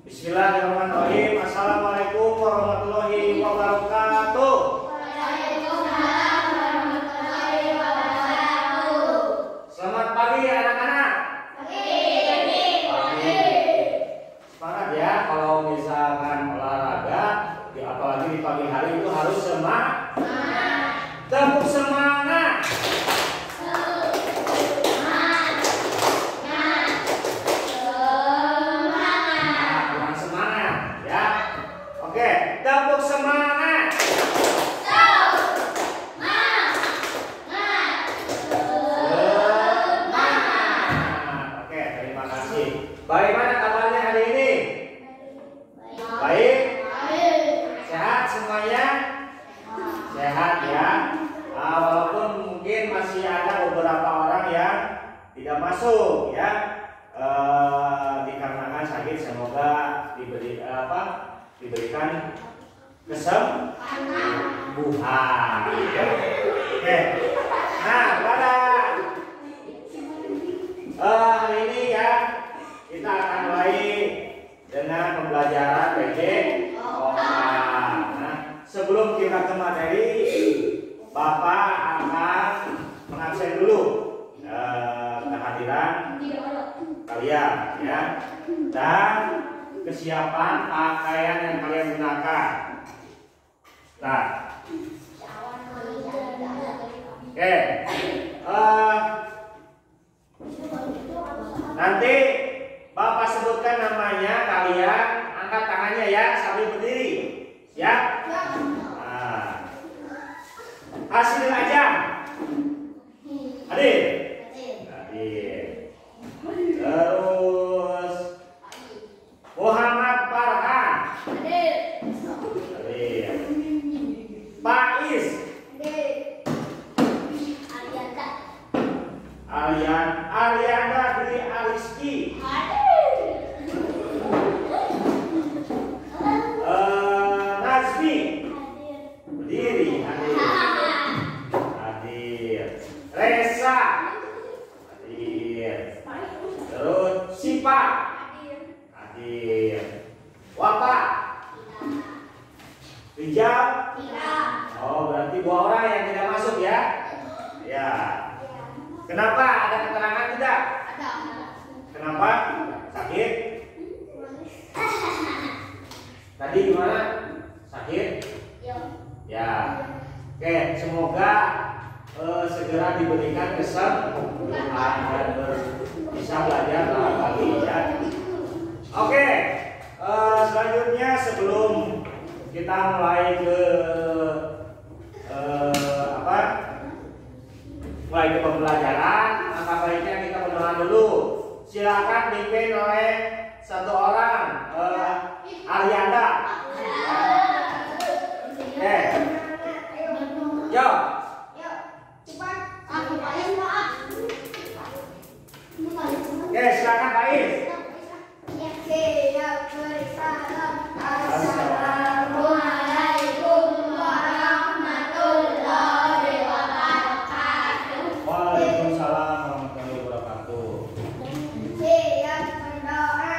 Bismillahirrahmanirrahim. Assalamualaikum warahmatullahi wabarakatuh. Waalaikumsalam warahmatullahi wabarakatuh. Selamat pagi anak-anak. Pagi. Semangat ya kalau misalkan olahraga, apalagi di pagi hari itu harus semangat. Tepuk semangat. Tepuk semangat. Oke, terima kasih. Bagaimana kabarnya hari ini? Baik. Sehat semuanya? Sehat ya. Walaupun mungkin masih ada beberapa orang yang tidak masuk ya, dikarenakan sakit. Semoga diberikan kesembuhan. Oke. Nah, pada hari ini ya kita akan mulai dengan pembelajaran PJOK. Nah, sebelum kita ke materi, Bapak akan mengabsen dulu kehadiran kalian ya, dan kesiapan pakaian yang kalian gunakan. Nah, oke, nanti Bapak sebutkan namanya, kalian angkat tangannya ya sambil berdiri. Siap? Nah, hasil aja. Hadir. Terus Muhammad Farhan. Hadir. Faiz. Arianda Dwi Ariski. Nazmi. Berdiri. Hadir. Reza. Hadir. Terus Sipa. Hadir. Wapa. Rijal. Oh, berarti 2 orang yang tidak masuk ya? Ya. Kenapa? Ada keterangan tidak? Ada. Kenapa? Sakit? Tadi gimana? Sakit? Ya. Oke, semoga segera diberikan kesembuhan dan bisa belajar lagi ya. Oke, selanjutnya sebelum kita mulai ke pembelajaran, maka baiknya kita berdoa dulu. Silakan dipimpin oleh satu orang, Arianda. Oke, yo. Oke, silakan Faiz. Assalamualaikum warahmatullahi wabarakatuh. Waalaikumsalam warahmatullahi wabarakatuh. Siap berdoa.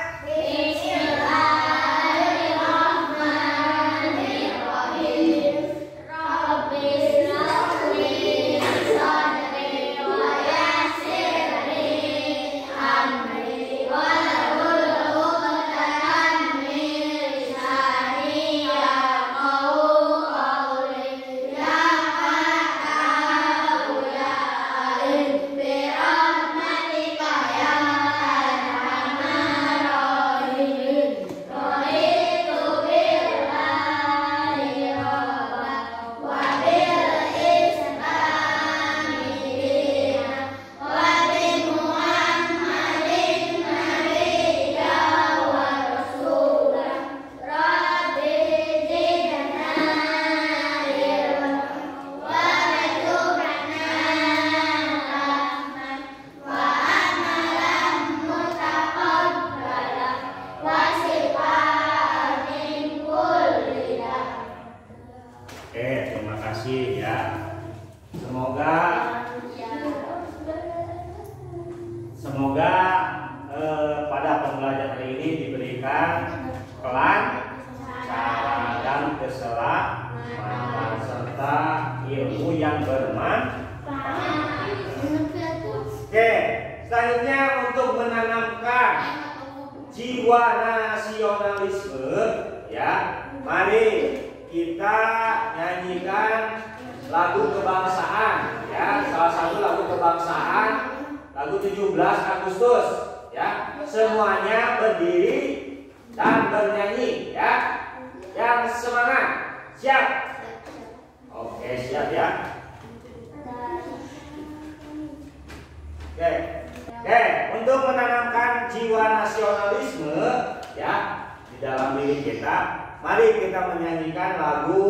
kelancaran dan keselamatan serta ilmu yang bermanfaat. Oke, selanjutnya untuk menanamkan jiwa nasionalisme, ya, mari kita nyanyikan lagu kebangsaan, ya, salah satu lagu kebangsaan, lagu 17 Agustus, ya. Semuanya berdiri dan bernyanyi, ya. Yang semangat, siap? Oke, siap ya. Oke, untuk menanamkan jiwa nasionalisme, ya, di dalam diri kita, mari kita menyanyikan lagu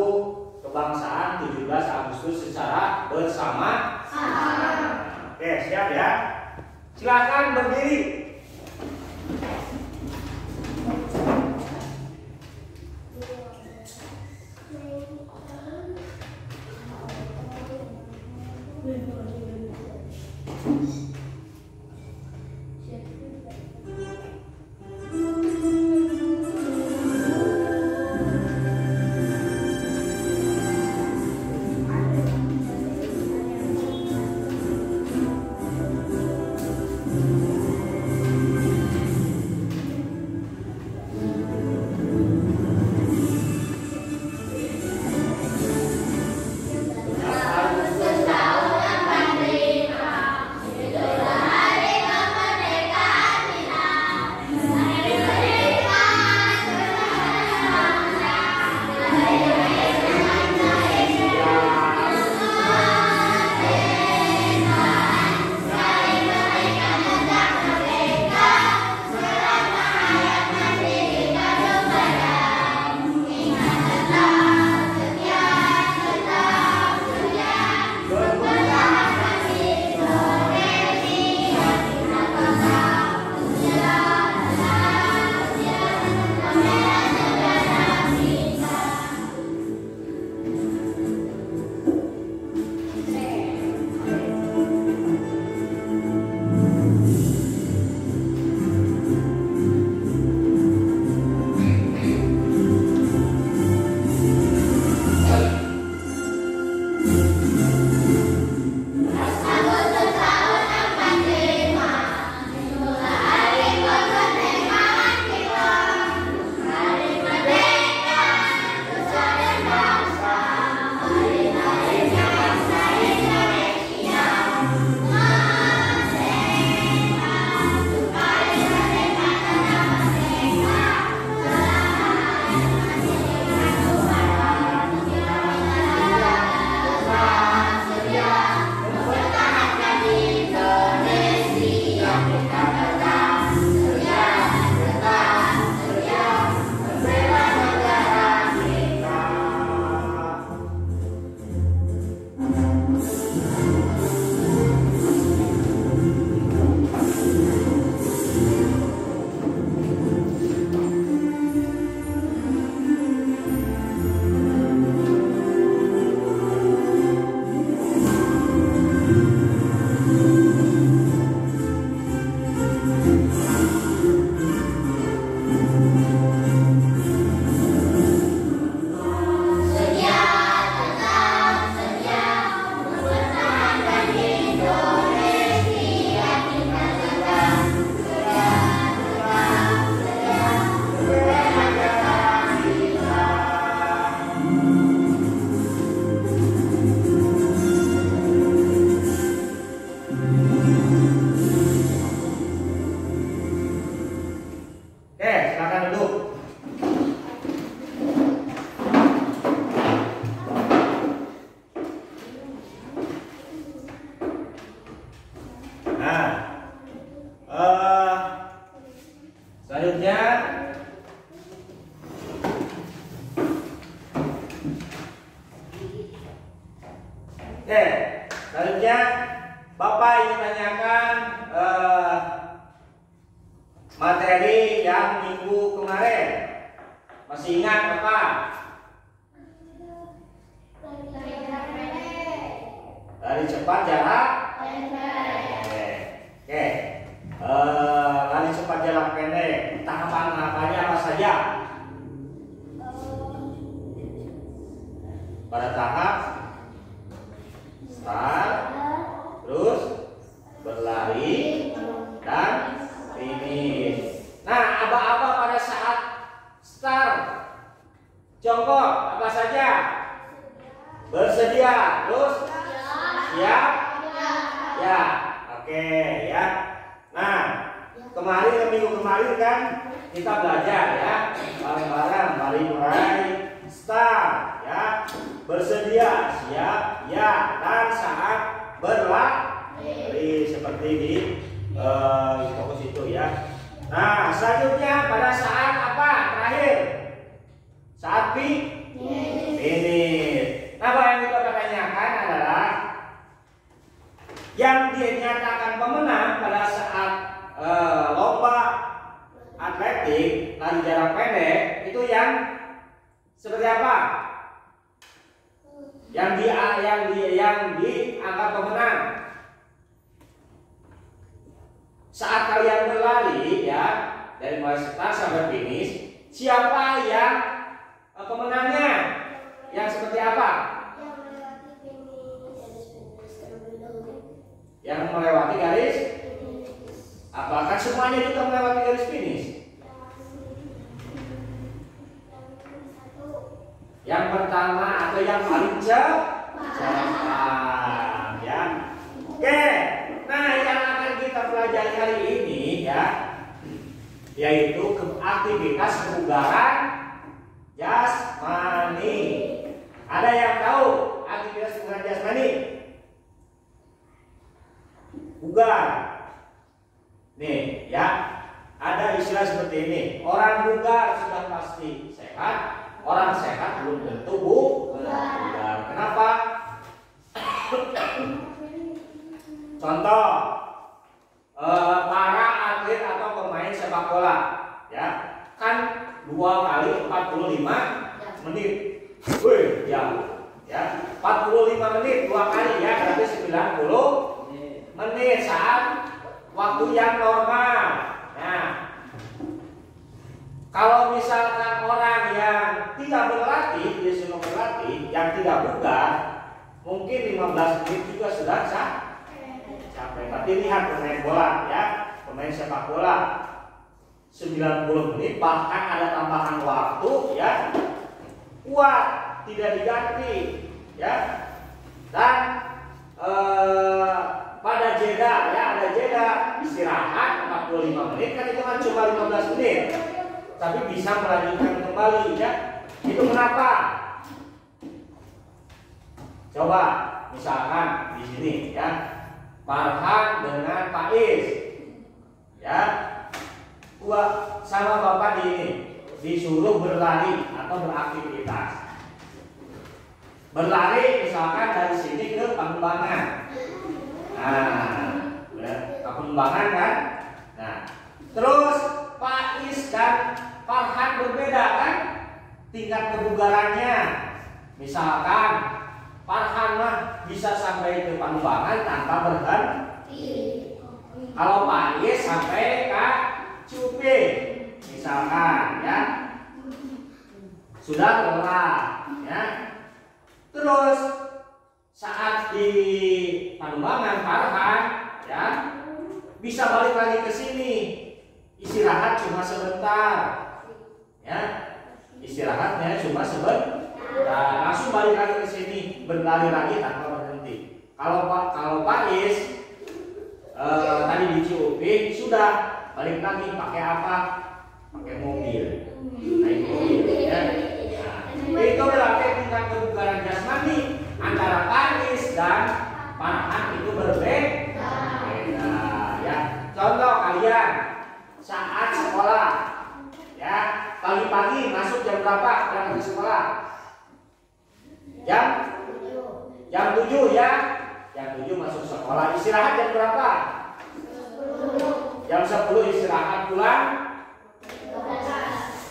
kebangsaan 17 Agustus secara bersama. Oke, siap ya. Silakan berdiri. Selanjutnya selanjutnya Bapak ingin tanyakan materi yang minggu kemarin. Masih ingat apa? Lari cepat jarak pendek. Lari cepat jarak pendek. Tahapan-tahapannya apa saja? pada tahap start, terus berlari dan finish. Nah, aba-aba pada saat start jongkok apa saja? Bersedia, terus siap? Ya, oke ya. Nah, minggu kemarin kan kita belajar ya, bareng-bareng, mari mulai start ya, bersedia, siap, ya, dan saat berlari seperti di fokus itu ya. Nah, selanjutnya pada saat apa? Terakhir, saat finish. Nah, apa yang kita tanyakan adalah yang dinyatakan pemenang pada saat lomba atletik lari jarak pendek itu yang seperti apa? Yang dianggap pemenang. Saat kalian berlari ya, dari mulai start sampai finish, siapa yang pemenangnya? Yang seperti apa? Yang melewati garis. Apakah semuanya juga melewati garis finish? Yang pertama atau yang paling cepat ya. Oke. Nah, yang akan kita pelajari hari ini ya, yaitu aktivitas kebugaran jasmani. Ada yang tahu aktivitas kebugaran jasmani? Bugar. Nih ya, ada istilah seperti ini. Orang bugar sudah pasti sehat, orang sehat belum tentu bugar. Kenapa? Contoh, para atlet atau pemain sepak bola, ya kan 2 kali 45 menit. Wih, ya 45 menit 2 kali ya, berarti 90 menit saat waktu yang normal. Nah, kalau misalkan orang yang tidak berlatih, disuruh berlatih, yang tidak bugar, mungkin 15 menit juga sudah capek. Tapi lihat pemain bola ya, pemain sepak bola 90 menit, bahkan ada tambahan waktu ya, kuat, tidak diganti ya. Dan pada jeda ya, ada jeda istirahat 45 menit, kan itu kan cuma 15 menit, tapi bisa melanjutkan kembali ya. Itu kenapa? Coba misalkan di sini ya, Farhan dengan Pak Is ya, sama Bapak di ini disuruh berlari atau beraktivitas. Berlari misalkan dari sini ke Pangembangan. Nah, ke Pangembangan kan? Nah, terus Pak Is dan Farhan berbeda kan tingkat kebugarannya. Misalkan Farhan mah bisa sampai ke Pangembangan tanpa berhenti. Kalau Pak Is sampai ke Cupe, misalkan ya, sudah lelah ya. Terus saat di Pangembangan Farhan ya bisa balik lagi ke sini, istirahat cuma sebentar ya, istirahatnya cuma sebentar. Nah, langsung balik lagi ke sini, berlari lagi tanpa berhenti. Kalau Pak Is tadi di CUP sudah balik lagi pakai apa? Pakai mobil, naik mobil ya. Nah, itu berarti tingkat kebugaran jasmani antara Pak Is dan Farhan itu berbeda ya. Contoh kalian saat sekolah ya, pagi-pagi masuk jam berapa berangkat ke sekolah? Jam 7 ya. Jam 7 masuk sekolah. Istirahat jam berapa? Jam 10 istirahat, pulang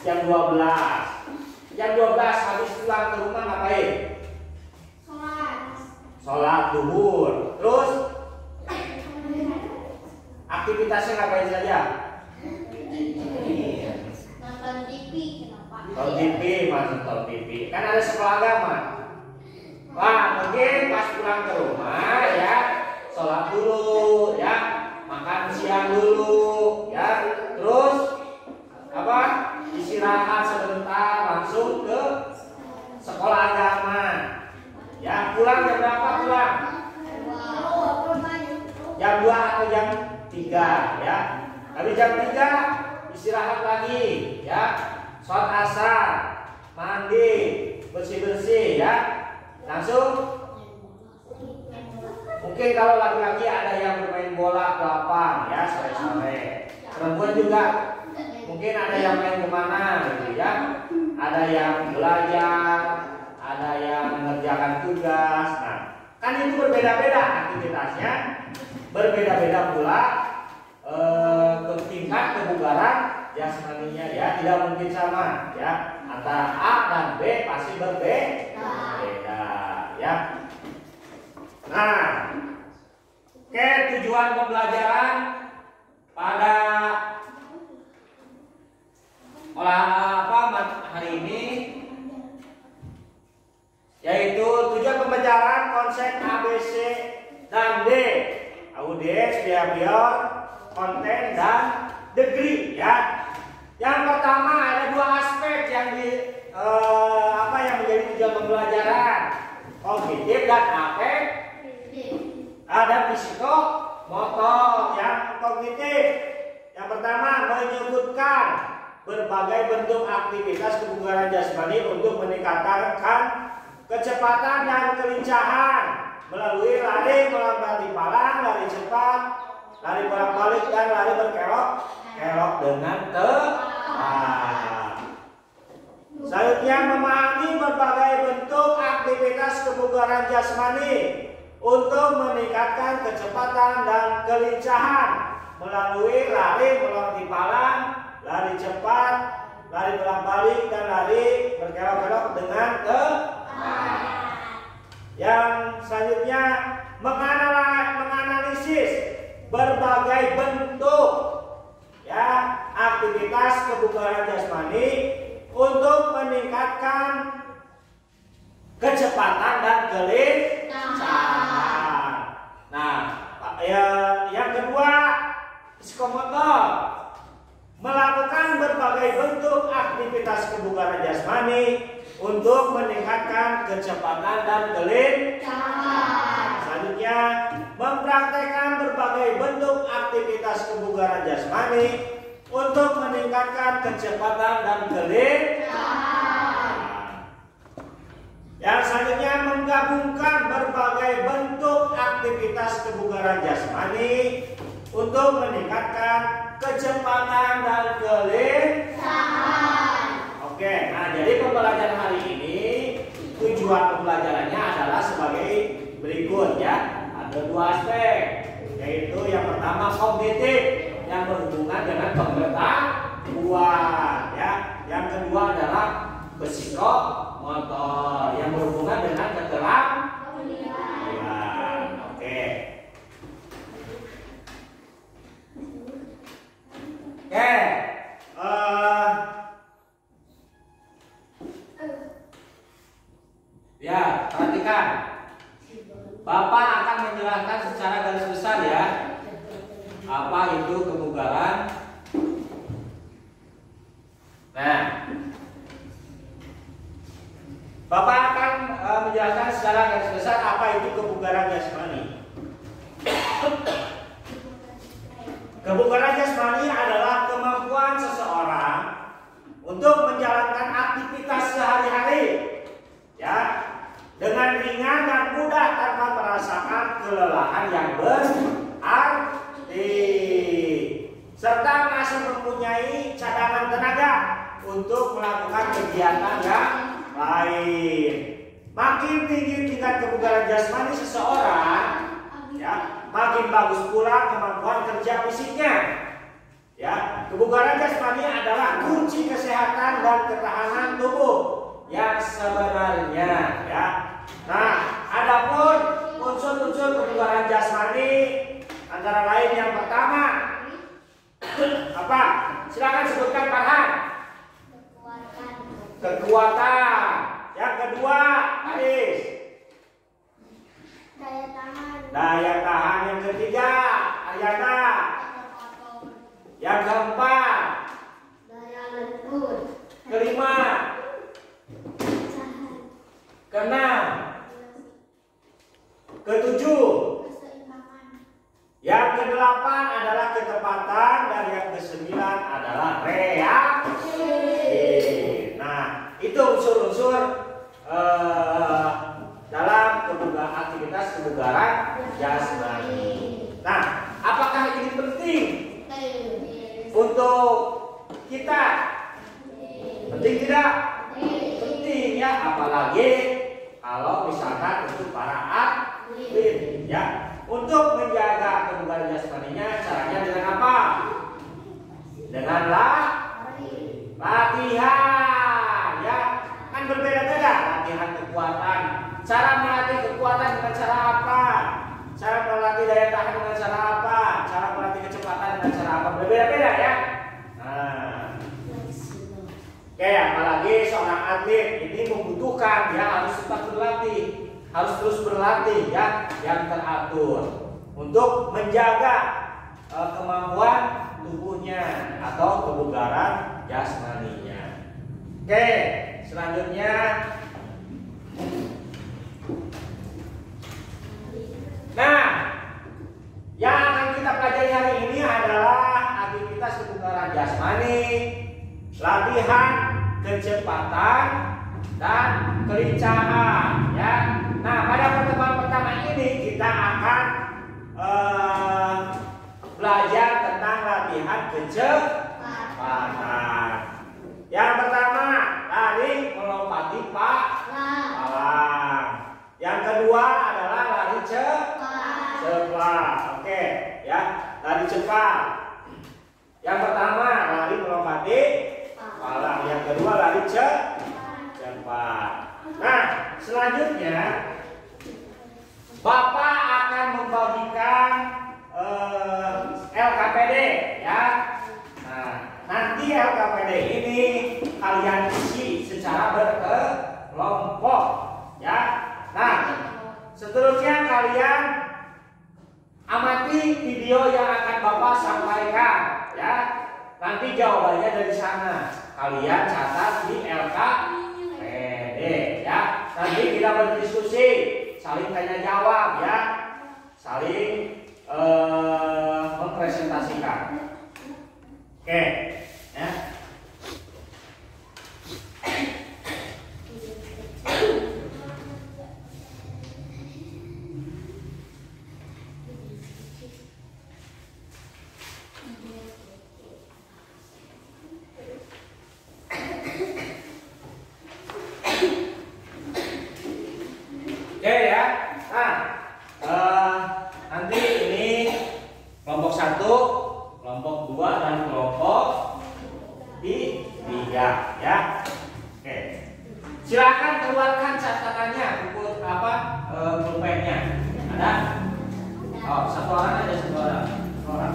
jam 12. Jam 12 habis pulang ke rumah ngapain? Sholat duhur. Terus aktivitasnya ngapain saja? Nonton TV. Kenapa? Nonton TV, nonton TV. Kan ada sekolah agama. Wah, mungkin pas pulang ke rumah ya, sholat dulu ya, makan siang dulu ya, terus apa? Istirahat sebentar langsung ke sekolah agama. Ya, pulang jam berapa pulang? Jam 2 atau jam 3 ya. Habis jam 3 istirahat lagi ya. Sholat asar, mandi, bersih-bersih ya. Langsung mungkin kalau laki-laki ada yang bermain bola ke lapang ya sore-sore. Perempuan juga mungkin ada yang main kemana gitu ya. Ada yang belajar, ada yang mengerjakan tugas. Nah, kan itu berbeda-beda aktivitasnya, berbeda-beda pula tingkat kebugaran jasmaninya ya, tidak mungkin sama ya. Antara A dan B pasti berbeda ya. Nah, oke, tujuan pembelajaran pada hari ini yaitu tujuan pembelajaran konsep ABC dan D, audience, behavior, konten, dan degree ya. Yang pertama ada dua aspek yang yang menjadi tujuan pembelajaran, kognitif dan afektif. Ada psikomotor yang kognitif. Yang pertama menyebutkan berbagai bentuk aktivitas kebugaran jasmani untuk meningkatkan kecepatan dan kelincahan melalui lari melambati palang, lari cepat, lari bolak-balik, dan lari berkelok-kelok dengan tepat. Selanjutnya memahami berbagai bentuk aktivitas kebugaran jasmani untuk meningkatkan kecepatan dan kelincahan melalui lari melambati palang, lari cepat, lari bolak-balik, dan lari berkelok-kelok dengan tepat. Yang selanjutnya menganalisis berbagai bentuk ya aktivitas kebugaran jasmani untuk meningkatkan kecepatan dan kelincahan. Nah, yang kedua psikomotor, melakukan berbagai bentuk aktivitas kebugaran jasmani untuk meningkatkan kecepatan dan kelincahan. Selanjutnya, mempraktekkan berbagai bentuk aktivitas kebugaran jasmani untuk meningkatkan kecepatan dan kelincahan. Yang selanjutnya, menggabungkan berbagai bentuk aktivitas kebugaran jasmani untuk meningkatkan kecepatan dan kelincahan. Oke, nah jadi pembelajaran hari ini tujuan pembelajarannya adalah sebagai berikut ya. Ada dua aspek, yaitu yang pertama kognitif yang berhubungan dengan pengetahuan ya. Yang kedua adalah psikomotor yang berhubungan dengan keterampilan. Oke. Ya, perhatikan. Bapak akan menjelaskan secara garis besar ya, apa itu kebugaran. Nah, Bapak akan menjelaskan secara garis besar apa itu kebugaran jasmani. Kebugaran jasmani adalah kemampuan seseorang untuk menjalankan aktivitas sehari-hari ya dengan ringan dan mudah tanpa merasakan kelelahan yang berarti, serta masih mempunyai cadangan tenaga untuk melakukan kegiatan yang lain. Makin tinggi tingkat kebugaran jasmani seseorang ya, makin bagus pula kemampuan kerja fisiknya. Ya, kebugaran jasmani adalah kunci kesehatan dan ketahanan tubuh yang sebenarnya ya. Nah, adapun unsur-unsur kebugaran jasmani antara lain yang pertama apa? Silakan sebutkan Farhan. Kekuatan. Yang kedua, Aris. Daya tahan yang ketiga, Ariana. Yang keempat, Daya lentur. kelima, keenam, ketujuh, Keseimbangan. yang kedelapan adalah ketepatan, dan yang kesembilan adalah reaksi. Nah, itu unsur-unsur dalam aktivitas kebugaran jasmani. Nah, apakah ini penting untuk kita? Penting tidak? Penting ya, apalagi kalau misalkan untuk para atlet ya. Untuk menjaga kebugaran jasmaninya, caranya dengan apa? Dengan latihan ya. Kan berbeda-beda latihan kekuatan. Cara melatih kekuatan dengan cara apa? Cara melatih daya tahan dengan cara apa? Cara melatih kecepatan dengan cara apa? Berbeda-beda ya. Nah, oke, apalagi seorang atlet ini membutuhkan dia harus tetap berlatih, harus terus berlatih ya, yang teratur untuk menjaga kemampuan tubuhnya atau kebugaran jasmaninya. Oke, selanjutnya nah, yang akan kita pelajari hari ini adalah aktivitas kebugaran jasmani, latihan kecepatan dan kelincahan ya. Nah, pada pertemuan pertama ini kita akan belajar tentang latihan kecepatan. Yang pertama, lari melompati palang. Yang kedua adalah lari cepat. Oke, ya, lari cepat. Yang pertama lari melompati palang, yang kedua lari cepat. Nah, selanjutnya Bapak akan membagikan LKPD ya. Nah, nanti LKPD ini kalian isi secara berkelompok ya. Nah, seterusnya kalian amati video yang akan Bapak sampaikan ya. Nanti jawabannya dari sana. Kalian catat di LKPD ya. Nanti kita berdiskusi, saling tanya jawab ya. Saling mempresentasikan. Oke, ya. Oke ya. Nah, nanti ini kelompok 1, kelompok 2 dan kelompok 3 ya. Oke. Silakan keluarkan catatannya, buku pulpennya. Ada? Oh, satu orang aja, satu orang.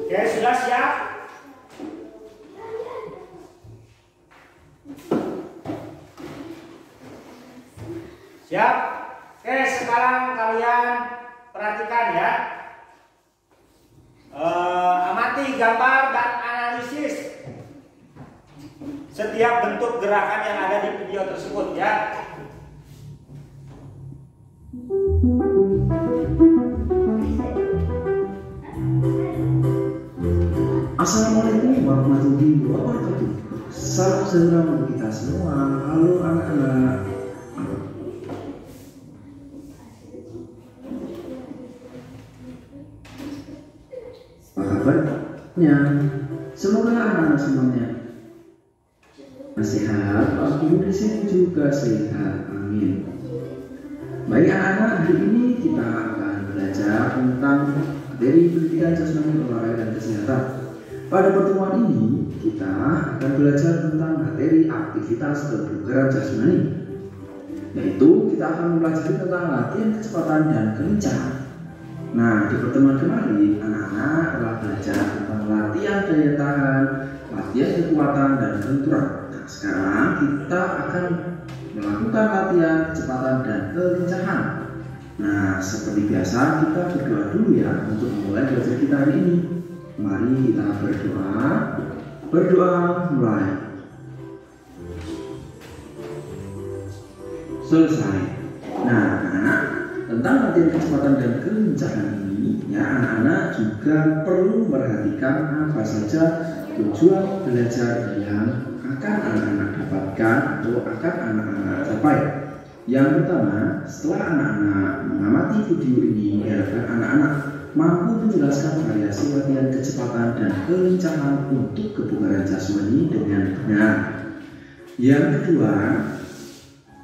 Oke, sudah siap? Siap? Oke, sekarang kalian perhatikan ya. Amati gambar dan analisis setiap bentuk gerakan yang ada di video tersebut ya. Assalamualaikum warahmatullahi wabarakatuh. Salam sejahtera untuk kita semua. Halo anak-anak. Apa kabarnya? Semoga anak-anak semuanya sehat. Aku di sini juga sehat. Amin. Baik anak-anak, hari ini kita akan belajar tentang materi pendidikan jasmani, olahraga dan kesehatan. Pada pertemuan ini, kita akan belajar tentang materi aktivitas kebugaran jasmani, yaitu kita akan mempelajari tentang latihan kecepatan dan kelincahan. Nah, di pertemuan kemarin, anak-anak telah belajar tentang latihan daya tahan, latihan kekuatan, dan benturan. Nah, sekarang kita akan melakukan latihan kecepatan dan kelincahan. Nah, seperti biasa, kita berdoa dulu ya untuk memulai belajar kita hari ini. Mari kita berdoa. Berdoa mulai. Selesai. Nah, anak-anak, tentang latihan kecepatan dan kelincahan ini, ya anak-anak juga perlu memperhatikan apa saja tujuan belajar yang akan anak-anak dapatkan atau akan anak-anak capai. Yang pertama, setelah anak-anak mengamati video ini, diharapkan anak-anak mampu menjelaskan variasi latihan kecepatan dan kelincahan untuk kebugaran jasmani dengan benar. Yang kedua,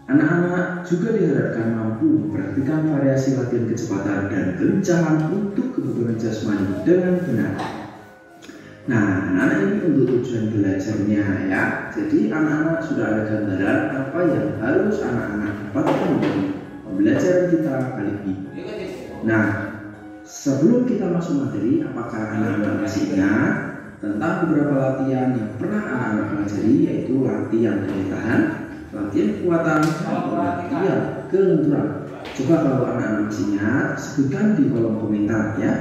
anak-anak juga diharapkan mampu memperhatikan variasi latihan kecepatan dan kelincahan untuk kebugaran jasmani dengan benar. Nah, anak-anak ini untuk tujuan belajarnya ya. Jadi anak-anak sudah ada gambaran apa yang harus anak-anak dapatkan dari pembelajaran kita kali ini. Nah, sebelum kita masuk materi, apakah anak-anak masih ingat tentang beberapa latihan yang pernah anak-anak pelajari, yaitu latihan daya tahan, latihan kekuatan, dan latihan kelenturan? Coba kalau anak-anak masih ingat, sebutkan di kolom komentar ya,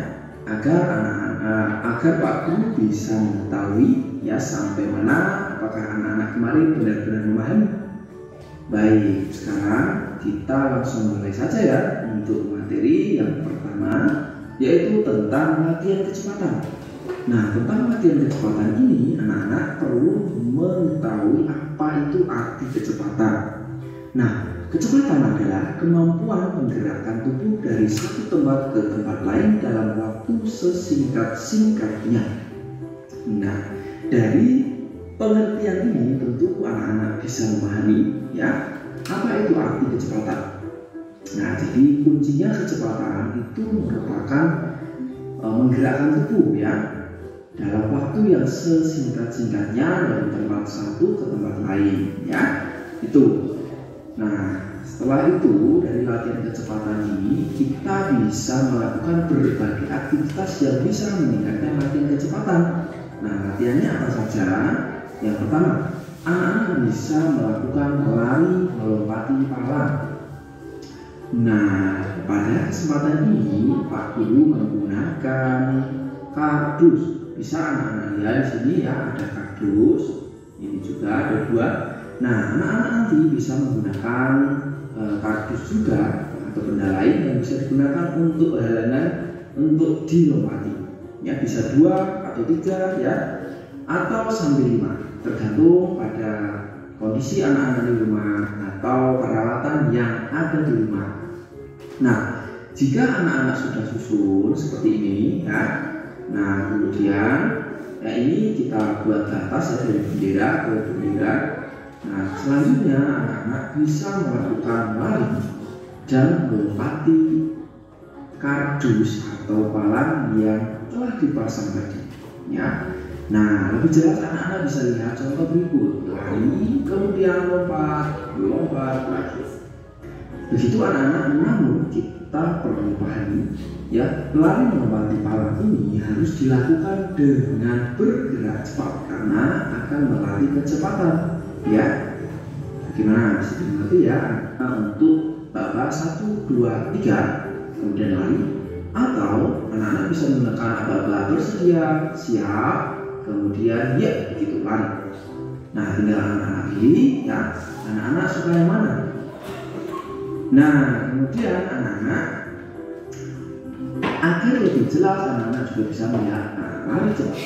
agar Pak Guru bisa mengetahui ya sampai mana apakah anak-anak kemarin benar-benar memahami. Baik, sekarang kita langsung mulai saja ya untuk materi yang pertama, yaitu tentang latihan kecepatan. Nah, tentang latihan kecepatan ini anak-anak perlu mengetahui apa itu arti kecepatan. Nah, kecepatan adalah kemampuan menggerakkan tubuh dari satu tempat ke tempat lain dalam waktu sesingkat-singkatnya. Nah, dari pengertian ini tentu anak-anak bisa memahami ya apa itu arti kecepatan. Nah, jadi kuncinya kecepatan itu merupakan menggerakkan tubuh ya dalam waktu yang sesingkat-singkatnya dari tempat satu ke tempat lain ya. Itu. Nah, setelah itu dari latihan kecepatan ini kita bisa melakukan berbagai aktivitas yang bisa meningkatkan latihan kecepatan. Nah, latihannya apa saja? Yang pertama, anak-anak bisa melakukan lari melompati palang. Nah, pada kesempatan ini Pak Guru menggunakan kardus. Bisa anak-anak lihat di sini ya, ada kardus. Ini juga ada dua. Nah, anak-anak nanti bisa menggunakan kardus juga atau benda lain yang bisa digunakan untuk halangan untuk dilompati. Ya, bisa 2 atau 3 ya, atau sampai 5, tergantung pada kondisi anak-anak di rumah atau peralatan yang ada di rumah. Nah, jika anak-anak sudah susun seperti ini ya, nah kemudian ya ini kita buat ke atas ya, dari bendera ke bendera. Nah, selanjutnya anak-anak bisa melakukan lari dan melompati kardus atau palang yang telah dipasang tadi ya. Nah, lebih jelas anak-anak bisa lihat contoh berikut: lari, kemudian lompat lagi. Begitu anak-anak, namun kita perlu pahami ya, lari melompati palang ini harus dilakukan dengan bergerak cepat karena akan melatih kecepatan ya. Bagaimana bisa dimengerti ya? Nah, untuk babak 1, 2, 3 kemudian lari, atau anak-anak bisa menekan aba-aba bersedia, siap, kemudian ya begitu lari. Nah, tinggal anak-anak pilih ya, anak-anak suka yang mana. Nah, kemudian anak-anak agar lebih jelas anak-anak juga bisa melihat lari cepat.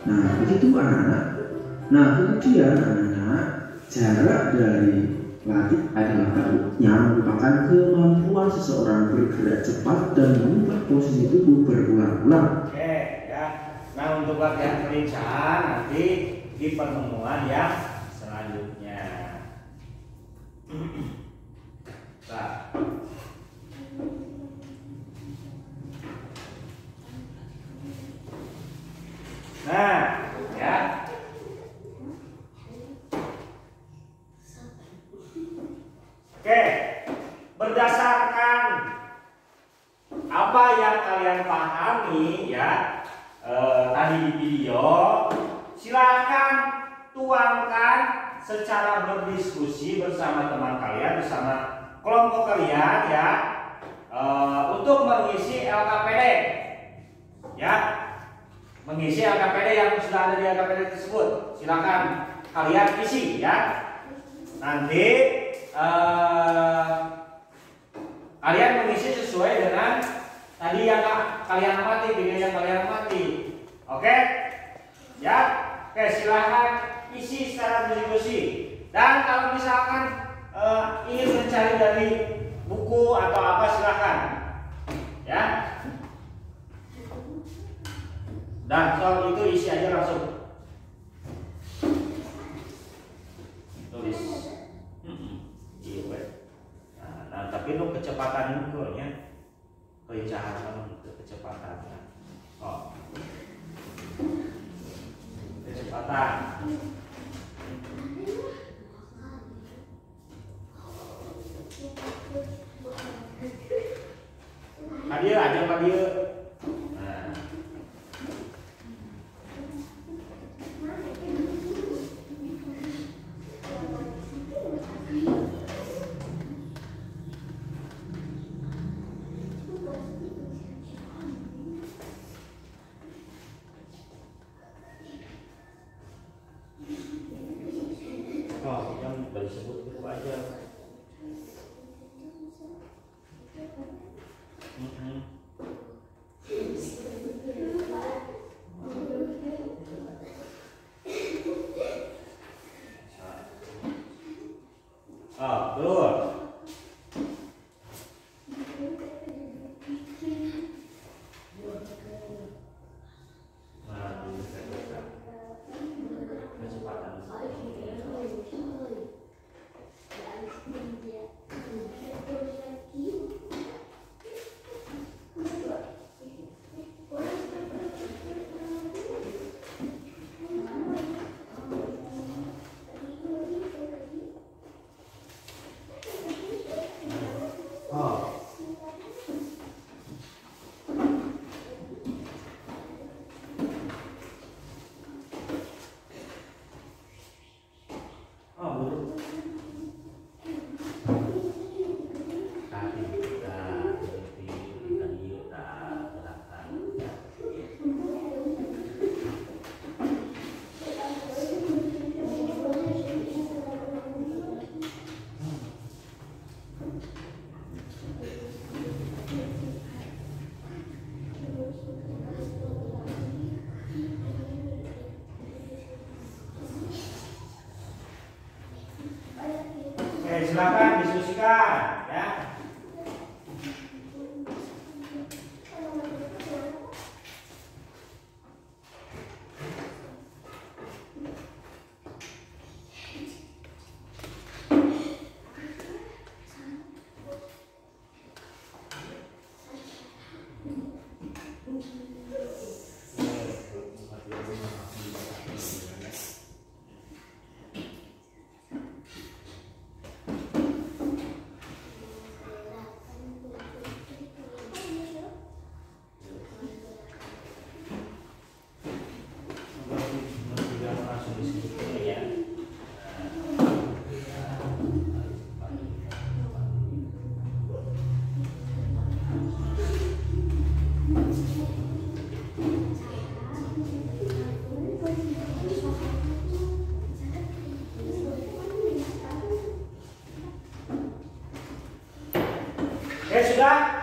Nah, begitu anak-anak. Nah, kemudian anak-anak, jarak dari latih adalah yang merupakan kemampuan seseorang bergerak cepat dan mengubah posisi tubuh berulang-ulang. Oke ya. Nah, untuk latihan kelincahan nanti di pertemuan yang selanjutnya. Nah, Nah, berdasarkan apa yang kalian pahami ya tadi di video, silahkan tuangkan secara berdiskusi bersama teman kalian, bersama kelompok kalian ya, untuk mengisi LKPD ya, mengisi LKPD yang sudah ada di LKPD tersebut. Silahkan kalian isi ya. Nanti kalian mengisi sesuai dengan tadi yang kalian amati, video yang kalian amati. Oke? Ya. Oke, silahkan isi secara berdiskusi. Dan kalau misalkan ingin mencari dari buku atau apa, silahkan. Ya. Dan soal itu isi aja langsung. Tulis. Iya, nah, tapi itu kecepatan itu ya. Kelincahan kecepatannya. Oh. Kecepatan. Hadir aja Pak dia. Nah. Oh, yang baru sebut itu aja. Oh, betul. Silakan diskusikan ya. Sudah?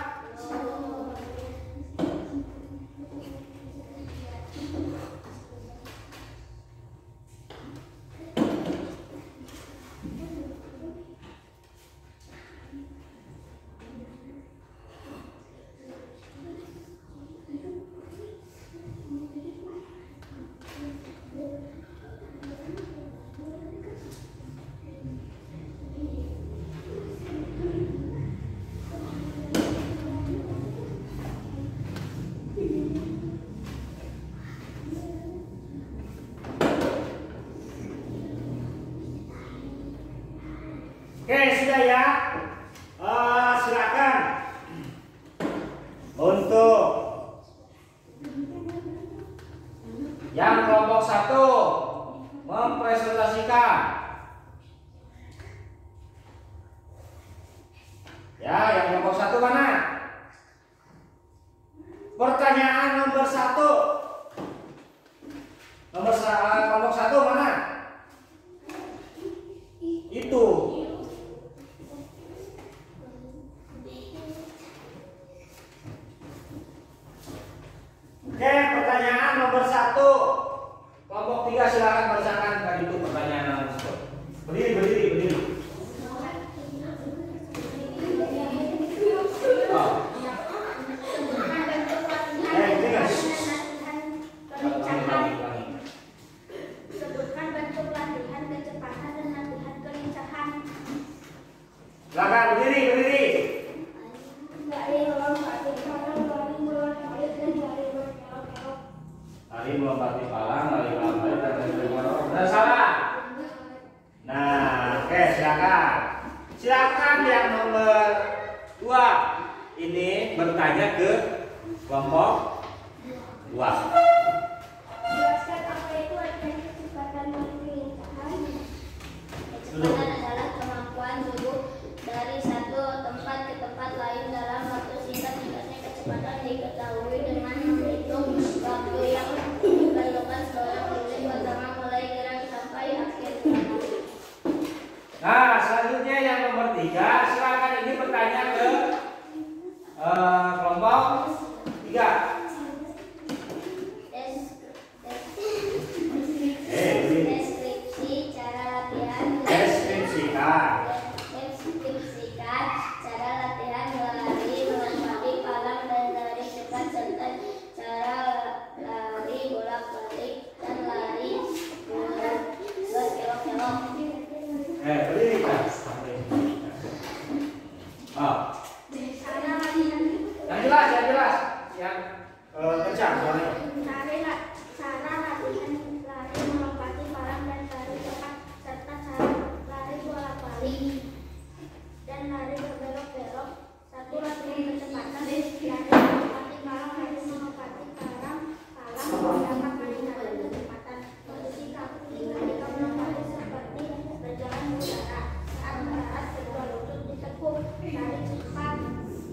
ini bertanya ke kelompok 2. Jelaskan apa itu artinya kecepatan pemerintahan. Kecepatan adalah kemampuan tubuh dari satu tempat ke tempat lain dalam waktu singkat. Tingkatnya kecepatan diketahui dengan menghitung waktu yang ditentukan seorang titik pertama mulai gerak sampai akhir gerak. Nah, selanjutnya yang nomor 3, silakan ini bertanya ke kelompok 3. Deskripsi cara latihan. Deskripsikan Cara latihan lari, melompati palang dan lari cepat, serta cara lari bolak-balik dan lari berkelok-kelok. Berdiri kan? Oh, Cara latihan. yang jelas, yang kencang soalnya. Cara latihan lari, melompati palang dan lari cepat, serta cara lari bolak-balik dan lari berbelok-belok. 1. Latihan kecepatan. Lari melompati palang, lari melompati palang dapat meningkatkan kecepatan. Posisi kaki ketika melompati seperti berjalan di udara. Saat mendarat, kedua lutut ditekuk.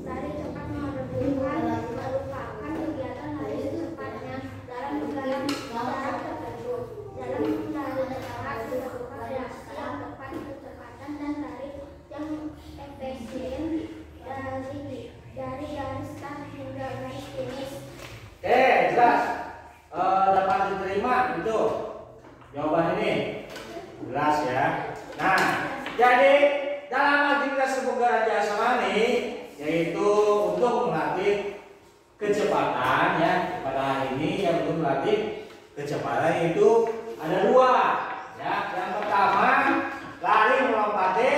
Lari cepat merupakan kegiatan lari secepatnya dalam jarak tertentu. Dalam lari darat dilakukan reaksi yang tepat, kecepatan dan lari yang efisien dari garis start hingga garis finish. Oke, jelas. Dapat diterima itu jawaban ini. Jelas ya. Nah, jadi dalam aktivitas kebugaran jasmani yaitu untuk melatih kecepatan ya, pada hari ini yang untuk melatih kecepatan itu ada 2 ya. Yang pertama lari melompati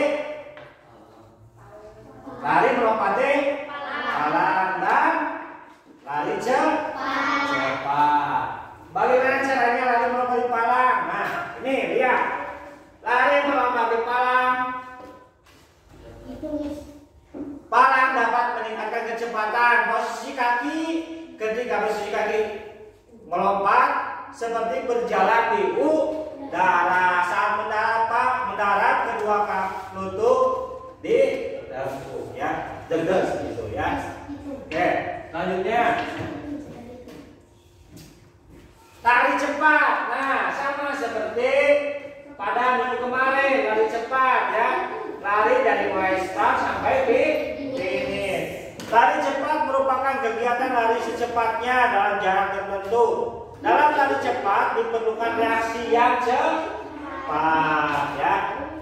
palang dan lari cepat. Bagaimana caranya lari melompati palang? Nah, ini lihat. Lari melompati palang. Palang dapat meningkatkan kecepatan. Posisi kaki, ketika posisi kaki melompat seperti berjalan di udara. Saat mendarat kedua lutut di dengkul ya, deges gitu ya. Oke, selanjutnya lari cepat. Nah, sama seperti pada minggu kemarin, lari cepat ya. Lari dari mulai start sampai finish. Lari cepat merupakan kegiatan lari secepatnya dalam jarak tertentu. Dalam lari cepat diperlukan reaksi yang cepat ya.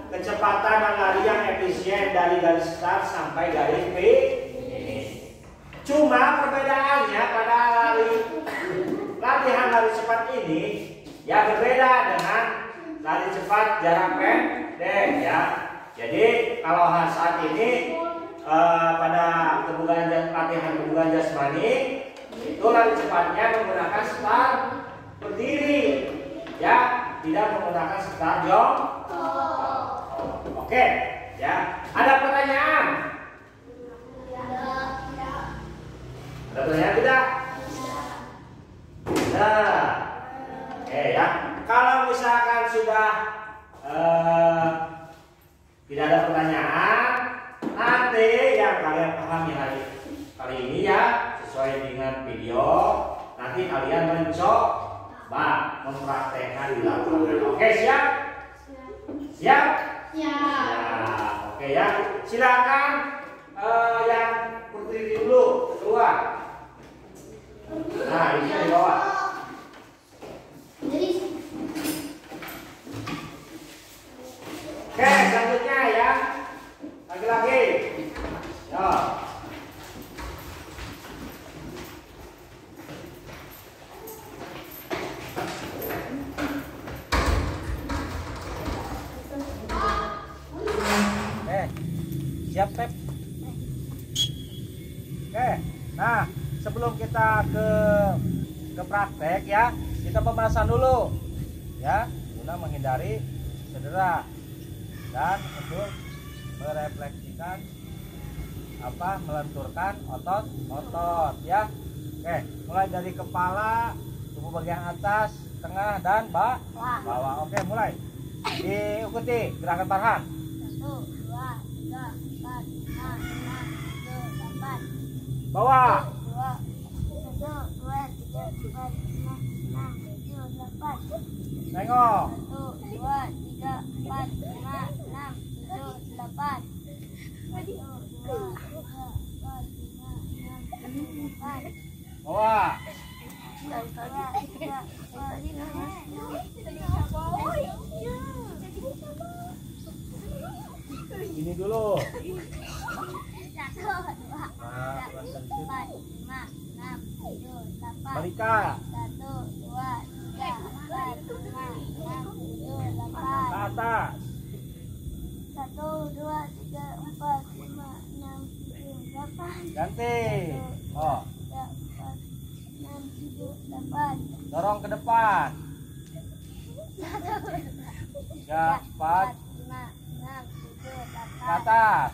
Kecepatan dan lari yang efisien dari garis start sampai garis finish. Cuma perbedaannya pada latihan lari cepat ini ya berbeda dengan lari cepat jarak pendek ya. Jadi kalau saat ini pada latihan kebugaran jasmani itu lari cepatnya menggunakan start berdiri ya, tidak menggunakan start jongkok. Oke ya, ada pertanyaan? Ada pertanyaan tidak? Nah, oke ya. Kalau misalkan sudah tidak ada pertanyaan, nanti yang kalian pahami kali ini ya, sesuai dengan video, nanti kalian mencoba mempraktekkan di lapangan. Oke, siap? Siap? Siap. Oke ya, silakan yang berdiri dulu keluar. Nah, ini di bawah. Oke, selanjutnya ya, lagi-lagi. Yo. Siap, Pep? Oke, nah sebelum kita ke praktek ya, kita pemanasan dulu ya, guna menghindari cedera dan untuk merefleksikan melenturkan otot ya. Oke, mulai dari kepala, tubuh bagian atas, tengah dan bawah. Oke, mulai. Diikuti gerakan Farhan. 1, 2, 3, 4, 5, 6, 7, 8. Bawah. 1, 2, 3, 4, 5, 6, 7, 8. Tengok. 1, 2, 3, 4, 5, 6, 7, 8. 1, 2, 3, 4, 5, 6, 7, 8. Bawah. 1, 2, 3, 4, 5. Ini dulu. 1, 2, 3, 4, 5, 6, 7, 8. Balikan. 1, 2, 3, 4, 5, 6, 7, Ke 8. atas. 1, 2, 3, 4, 5, 6, 7, 8. Ganti. Oh, 3, 4, 6, 7, 8. dorong ke depan. 1, 3, 4, 5, 6, 7, ke 8. atas.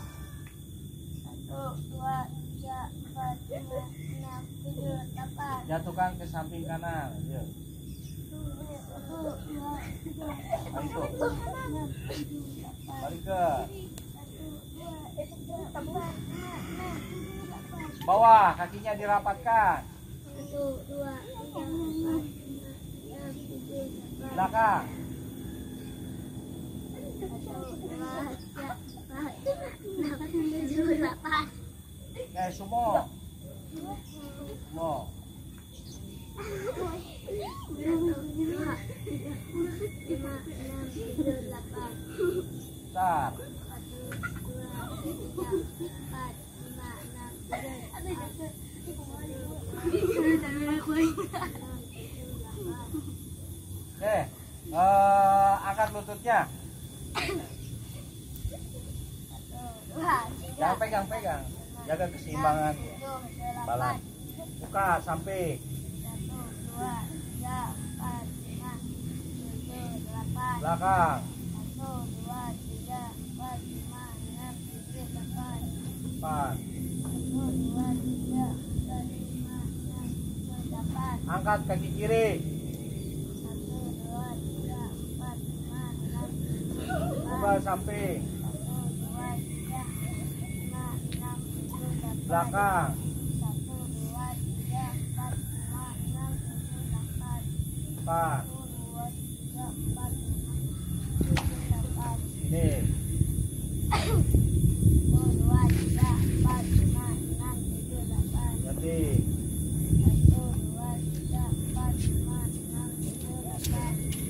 1, 2, 3, 4, 5, 6, 7, 8. Jatuhkan ke samping kanan. Yuk. 1, 2, 3, 4, Balik 5, tuh. 6, 7, 8. Balik ke 1, 2, 3, 4, 5, 6, 7, 8. bawah. Kakinya dirapatkan. 1, 2, 3, 4, 5, 6, 7, 8. Belakang. 1, 2, 3, 4, 5, 6, 7, 8. Oke, sumo. Sumo. 1, 2, 3, 4, 5, 6, 7, 8. Start. 1, 2, 3, 4, 5, 6, 7, 8. Oke. Angkat lututnya. 1, 2, 3, Jangan pegang-pegang. Jaga keseimbangan balan. Buka samping. 1, 2, 3, 4, 5, 7, 8. Belakang. 1, 2, 3, 4, 5, 6, 7, 8. Depan. 1, 2, 3, 4, 5, 6, 7, 8. Angkat kaki kiri. 1, 2, 3, 4, 5, 6, 7, 8. Buka samping. 1, 2, 3, 5, 6, 7, 8. Belakang. 1, 2, 3, 4, 5, 6, 7, 8. Depan. 1, 2, 3, 4, 5, 7, 8. Ini. 1, 2, 3, 4, 5, 6, 7, 8. Ganti. 1, 2, 3, 4, 5, 6, 7, 8. 1, 2,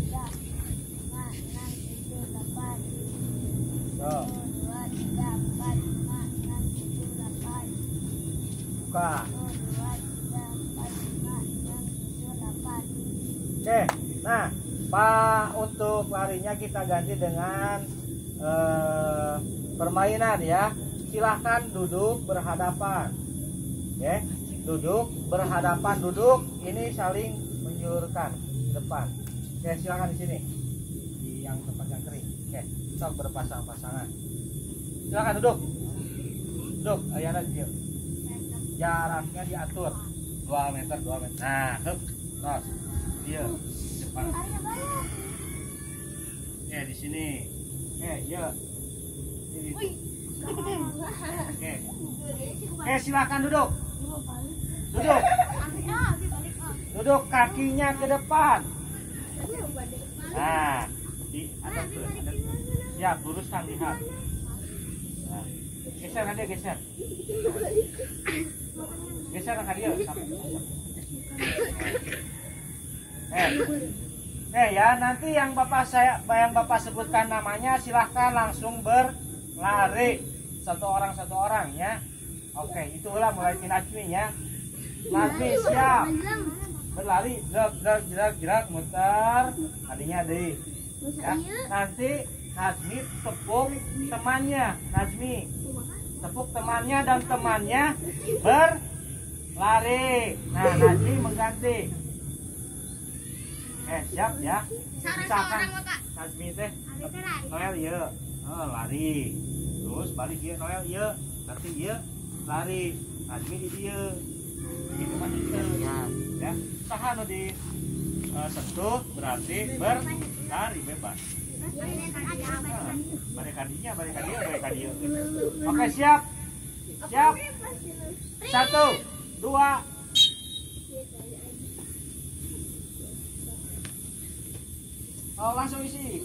3, 5, 6, 7, 8. Tuh. 1, 2, 3, 4, 5, 6, 7, 8. Buka. 1, 2, 3, 4, 5, 6, 7, 8. Oke. Nah, Pak, untuk larinya kita ganti dengan permainan ya. Silahkan duduk berhadapan. Oke. Duduk berhadapan, duduk ini saling menjulurkan ke depan. Oke, silahkan di sini. Di yang tempat yang kering. Oke, kita berpasang-pasangan. Silahkan duduk. Duduk, ayana diam. Jaraknya diatur 2 meter, 2 meter. Nah, hup, terus dia depan. Di sini. Ya. Ini. Oke, silakan duduk. Duduk. Duduk kakinya ke depan. Nah, di atas tuh. Siap, luruskan lihat. Nah, geser kan dia, geser. Geser kan dia. Ya, nanti yang Bapak sebutkan namanya silahkan langsung berlari satu orang ya. Oke, itulah mulai Najmi ya. Najmi siap. Berlari, gerak, muter. Tadinya deh. Ya, nanti Najmi tepuk temannya, Najmi. Tepuk temannya dan temannya berlari. Nah, Najmi mengganti. Siap ya. Misalkan Najmi teh Noel ya. Oh, lari. terus balik dia noel iya nanti dia lari admi di dia itu maksudnya ya saha nu di sentuh berarti berlari bebas. Balik kadinya balik kadia. Oke siap 1 2 oh langsung isi.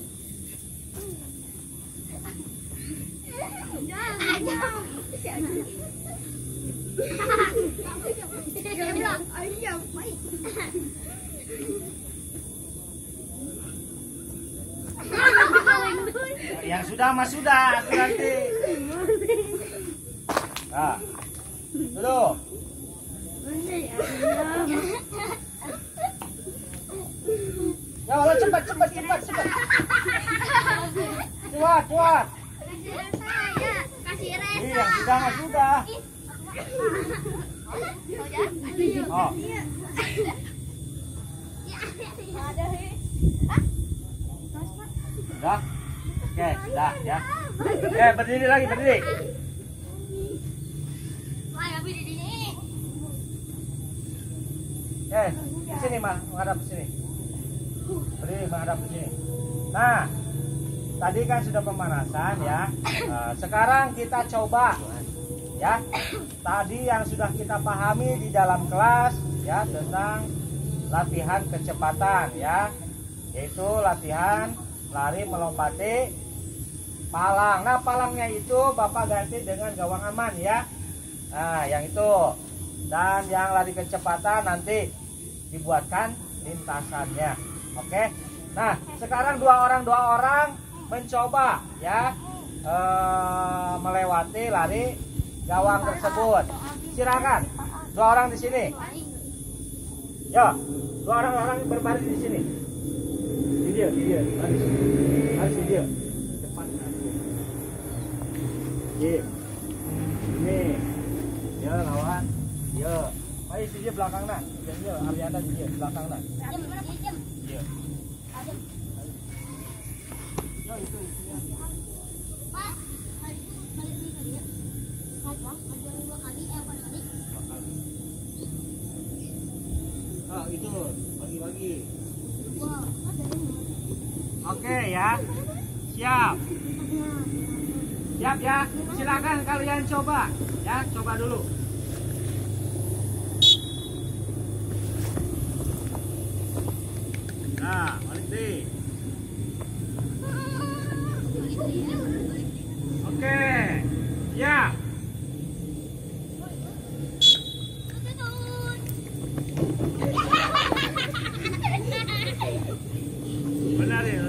Yang sudah mas sudah nanti. Nah, dulu. Ya Allah cepat. Kuat. Iya sudah mas sudah. Oh. Sudah. Oke, sudah ya. Berdiri lagi. Di sini mah menghadap ke sini. Berdiri menghadap ke sini. Nah, tadi kan sudah pemanasan ya. Sekarang kita coba ya. Tadi yang sudah kita pahami di dalam kelas ya tentang latihan kecepatan ya. Yaitu latihan lari melompati palang. Nah, palangnya itu Bapak ganti dengan gawang aman ya. Nah, yang itu. Dan yang lari kecepatan nanti dibuatkan lintasannya. Oke. Nah, sekarang dua orang mencoba ya melewati lari gawang tersebut. Silakan. 2 orang di sini. Yo, 2 orang berbaris di sini. Di dia. Harus di dia. Cepat. Ini. Ya lawan. Ya. Ayo si dia belakang nah. Dia Ariana di dia belakang nah. Iya. Ya itu ya. Pak, hari itu balik di dia. Ada 2 kali itu bagi-bagi. Oke ya. Siap ya. Silakan kalian coba ya, coba dulu. Nah, balik deh. Oke. Ya. Benar ya.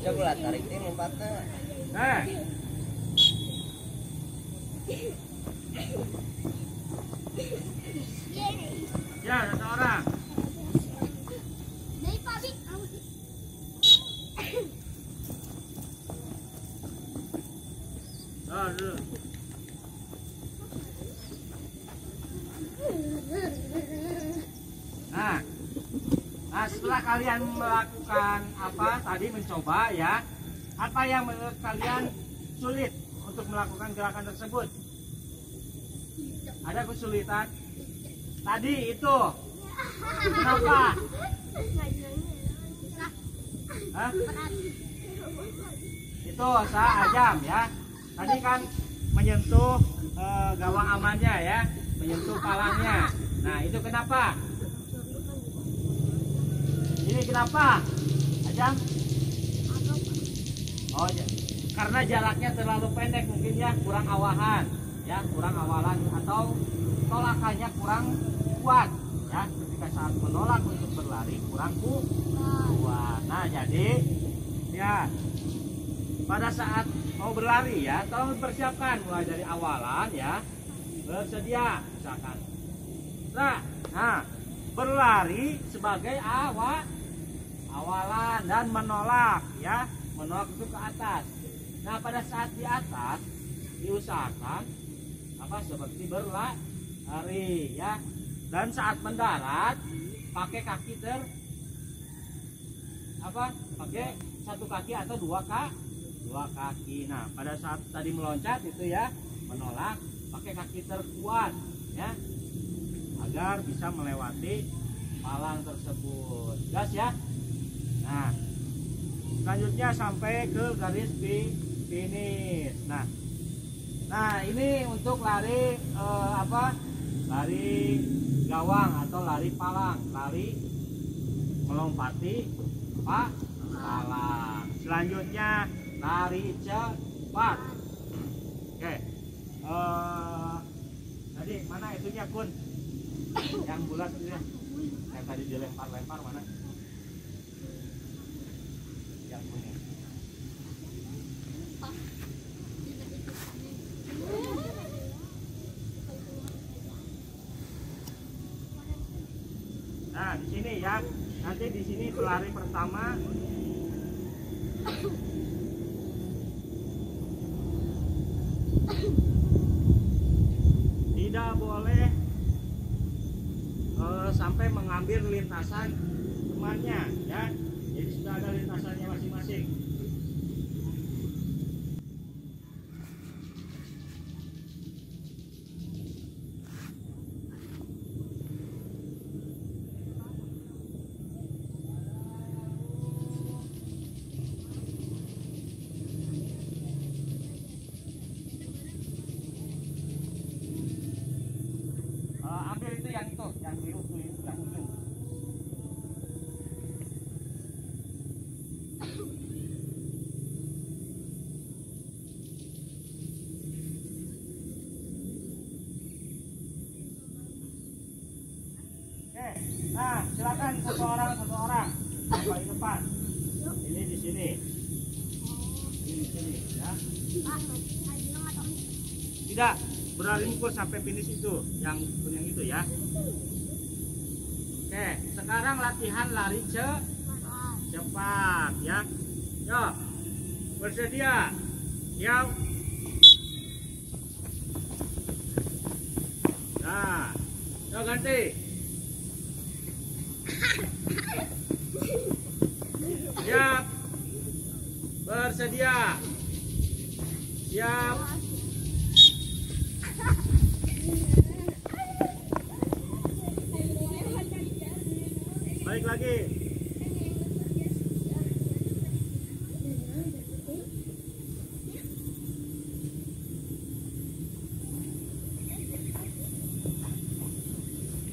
Coba tarik ini lompatnya. Ya, 1 orang. Dulu. Nah, setelah kalian melakukan apa tadi mencoba ya, apa yang menurut kalian sulit untuk melakukan gerakan tersebut? Ada kesulitan? Tadi itu kenapa? Hah? Itu ajam ya. Tadi kan menyentuh gawang amannya ya, menyentuh palangnya. Nah itu kenapa? Ini kenapa? Ajam? Oh, karena jaraknya terlalu pendek mungkin ya, kurang awahan ya, kurang awalan atau tolakannya kurang kuat ya, ketika saat menolak untuk berlari kurang kuat. Nah jadi ya pada saat mau berlari ya, tolong persiapkan mulai dari awalan ya, bersedia misalkan. Nah berlari sebagai awalan dan menolak ya, menolak itu ke atas. Nah pada saat di atas diusahakan apa seperti berlari ya, dan saat mendarat pakai kaki apa? Pakai satu kaki atau dua kaki. Nah, pada saat tadi meloncat itu ya, menolak, pakai kaki terkuat ya, agar bisa melewati palang tersebut. Gas ya. Nah, selanjutnya sampai ke garis finish. Nah, ini untuk lari lari gawang atau lari palang, lari melompati palang. Selanjutnya lari cepat. Oke. Tadi mana itunya Kun? Yang bulat itu ya. Yang tadi dilempar-lempar mana? Yang kuning. Nah, di sini ya. Nanti di sini pelari pertama tidak boleh sampai mengambil lintasan temannya ya. Jadi sudah ada lintasannya masing-masing. Ambil itu yang biru tuh, yang ujung. Oke, nah silakan satu orang yang paling depan. Ini di sini. Ini di sini ya. Tidak. Berlari mukul sampai finish itu, yang itu ya. Oke, sekarang latihan lari cepat ya. Yo, bersedia. Siap. Nah, yo ganti. Siap. Bersedia. Siap. Balik lagi.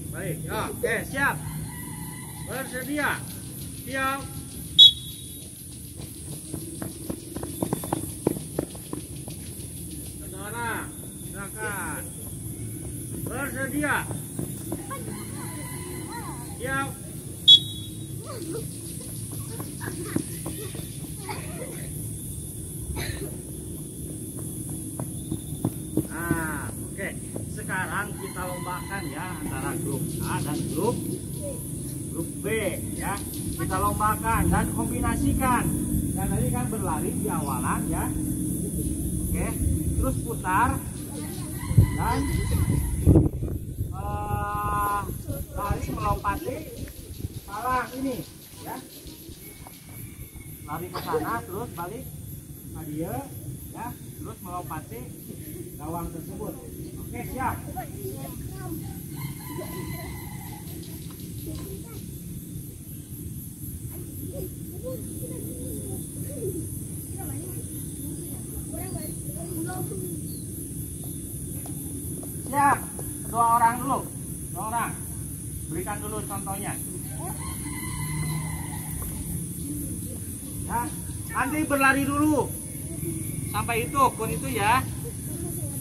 Baik, oke, siap. Bersedia. Siap. Saudara, silakan. Bersedia. Siap. Nah, oke. Sekarang kita lombakan ya antara grup A dan grup B ya. Kita lombakan dan kombinasikan. Dan tadi kan berlari di awalan ya. Oke, terus putar dan lari melompati palang ini ya. Lari ke sana terus balik ke dia ya, terus melompati gawang tersebut. Oke, siap. Siap. Dua orang dulu. Dua orang. Berikan dulu contohnya. Ya, nanti berlari dulu sampai itu kun itu ya,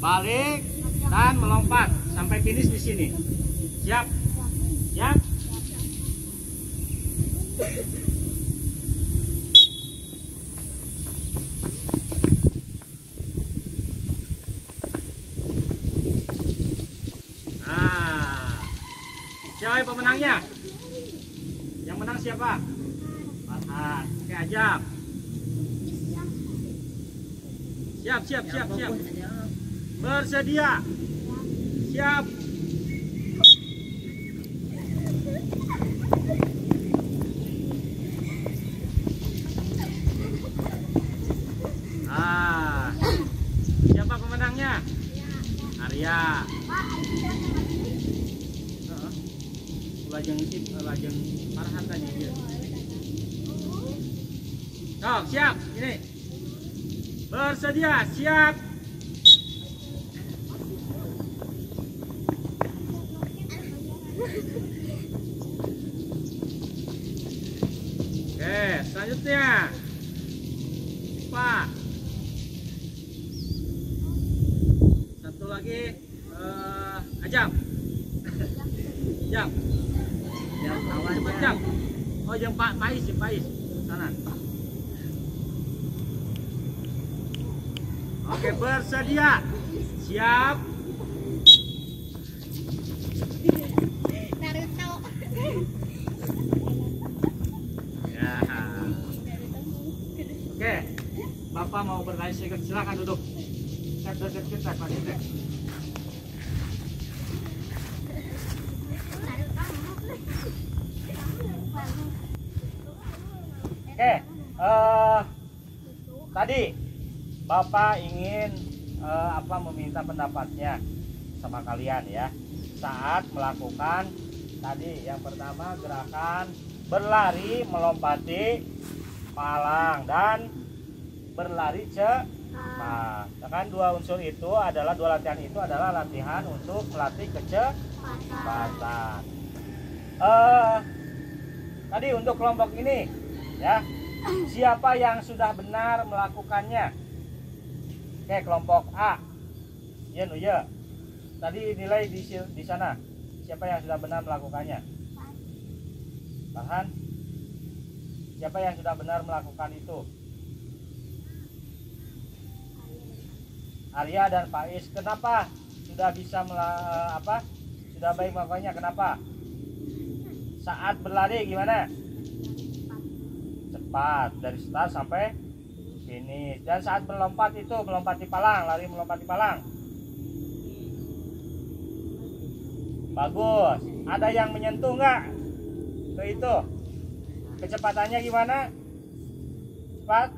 balik dan melompat sampai finish di sini. Siap, siap. Nah, siapa pemenangnya? Yang menang siapa? Farhan. Oke, Ajab. Siap, siap, siap, siap. Bersedia. Siap. Arya. Lajeng Farhan tadi dia. Sok, siap. Ini. Bersedia, siap. Oke, selanjutnya. Pak. Satu lagi Ajam. Jam. Yang lawan Jam. Oh, yang Pak Pais, sana. Oke, bersedia. Siap. Naruto. Ya. Oke. Bapak mau bertanya sedikit, silakan duduk. Cek kita Pak Cek. Oke, tadi Bapak ingin meminta pendapatnya sama kalian ya saat melakukan tadi yang pertama gerakan berlari melompati palang dan berlari cepat. Kan dua unsur itu adalah dua latihan itu adalah latihan untuk melatih kecepatan. Tadi untuk kelompok ini ya, siapa yang sudah benar melakukannya? Oke, kelompok A. Ya. Tadi nilai di sana. Siapa yang sudah benar melakukannya? Farhan? Siapa yang sudah benar melakukan itu? Arya dan Faiz. Kenapa sudah bisa sudah baik melakukannya? Kenapa? Saat berlari gimana? Cepat dari start sampai finish. Dan saat melompat itu melompati palang, lari melompati palang. Bagus. Ada yang menyentuh nggak ke itu? Kecepatannya gimana? Cepat.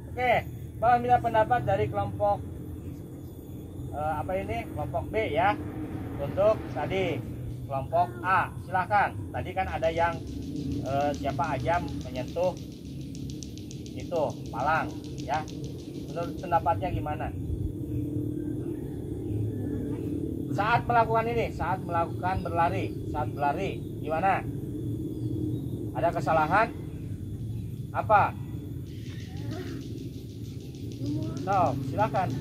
Oke. Bapak minta pendapat dari kelompok kelompok B ya. Untuk tadi kelompok A, silahkan. Tadi kan ada yang siapa Ajam menyentuh itu palang ya. Menurut pendapatnya gimana? Saat melakukan ini, saat melakukan saat berlari gimana? Ada kesalahan? Apa? So, silakan.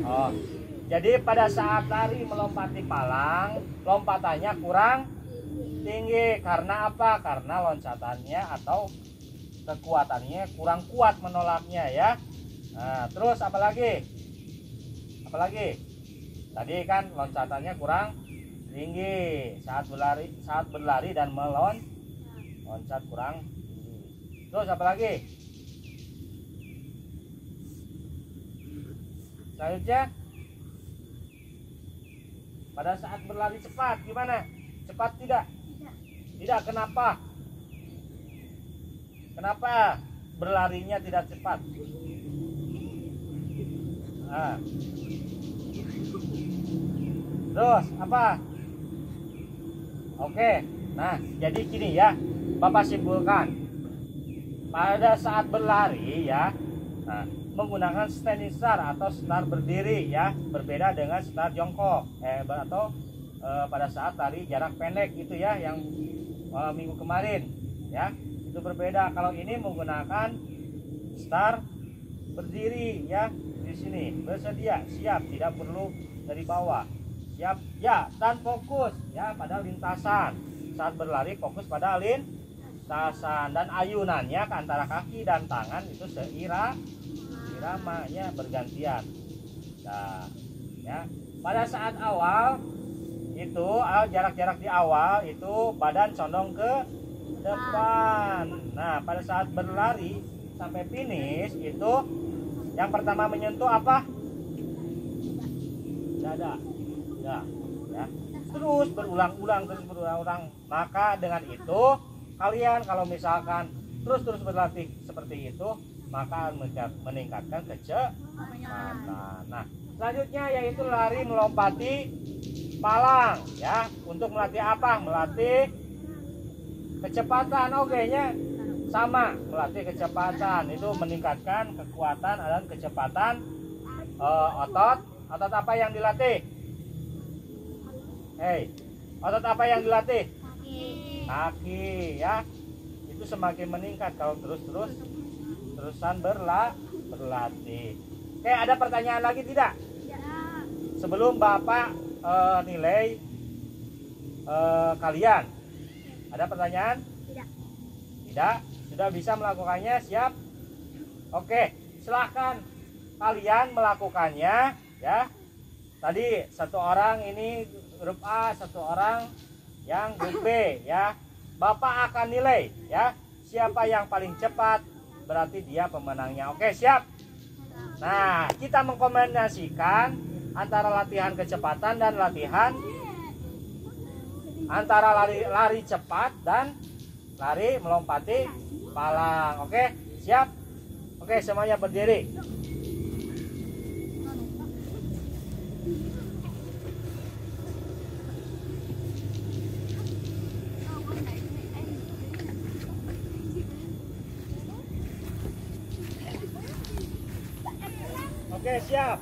Oh, jadi pada saat lari melompati palang, lompatannya kurang tinggi. Karena apa? Karena loncatannya atau kekuatannya kurang kuat menolaknya ya. Nah, terus apa lagi? Tadi kan loncatannya kurang tinggi saat berlari dan loncat kurang tinggi. Terus apa lagi? Selanjutnya, pada saat berlari cepat gimana? Cepat tidak? Tidak. Kenapa? Kenapa berlarinya tidak cepat? Nah. Terus apa? Oke. Nah, jadi gini ya, Bapak simpulkan. Pada saat berlari ya, nah, menggunakan standing start atau start berdiri ya, berbeda dengan start jongkok pada saat lari jarak pendek itu ya, yang minggu kemarin ya, itu berbeda. Kalau ini menggunakan start berdiri ya, di sini bersedia, siap, tidak perlu dari bawah, siap ya, dan fokus ya pada lintasan. Saat berlari fokus pada lintasan dan ayunannya ke antara kaki dan tangan itu iramanya bergantian. Nah, ya. Pada saat awal itu jarak-jarak di awal itu badan condong ke depan. Nah, pada saat berlari sampai finish itu yang pertama menyentuh apa? Dada. Ya. Terus berulang-ulang. Maka dengan itu kalian kalau misalkan terus berlatih seperti itu, maka meningkatkan kecepatan. Nah, selanjutnya yaitu lari melompati palang ya. Untuk melatih apa? Melatih kecepatan. Oke nya sama, melatih kecepatan itu meningkatkan kekuatan dan kecepatan otot. Otot apa yang dilatih? Otot apa yang dilatih? Kaki ya. Itu semakin meningkat kalau terusan berlatih. Oke, ada pertanyaan lagi tidak? Sebelum Bapak nilai kalian, ada pertanyaan? Tidak. Sudah bisa melakukannya? Siap? Oke, silahkan kalian melakukannya ya. Tadi satu orang ini grup A, satu orang yang grup B ya. Bapak akan nilai ya. Siapa yang paling cepat berarti dia pemenangnya. Oke, siap? Nah, kita mengkombinasikan antara latihan kecepatan dan latihan antara lari cepat dan lari melompati palang. Oke, siap? Oke, semuanya berdiri. Oke, siap.